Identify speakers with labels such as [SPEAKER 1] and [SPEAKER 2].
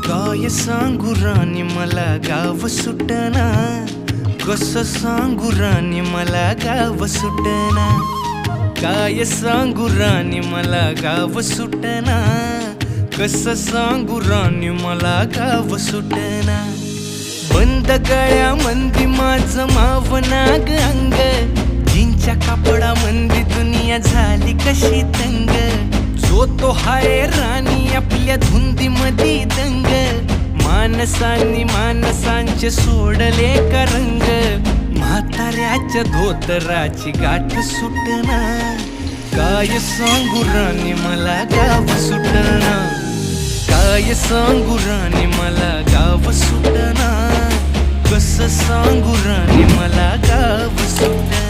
[SPEAKER 1] काय सांगू राणी मला गाव सुटना, कसं सांगू राणी मला गाव सुटना. काय सांगू राणी मला गाव सुटना, कसं सांगू राणी मला गाव सुटना. बंद गळ्यामंदी माझं मावनाग अंग, जीनच्या कापडामंदी दुनिया झाली कशी तंग. जो तो हाय राणी आपल्या धुंदीमधी दंग, माणसांनी माणसांचे सोडले का रंग. म्हाताऱ्याच्या धोतराची गाठ सुटना, काय सांगू राणी मला गाव सुटना. काय सांगू राणी मला गाव सुटना, कसं सांगू राणी मला गाव सुटना.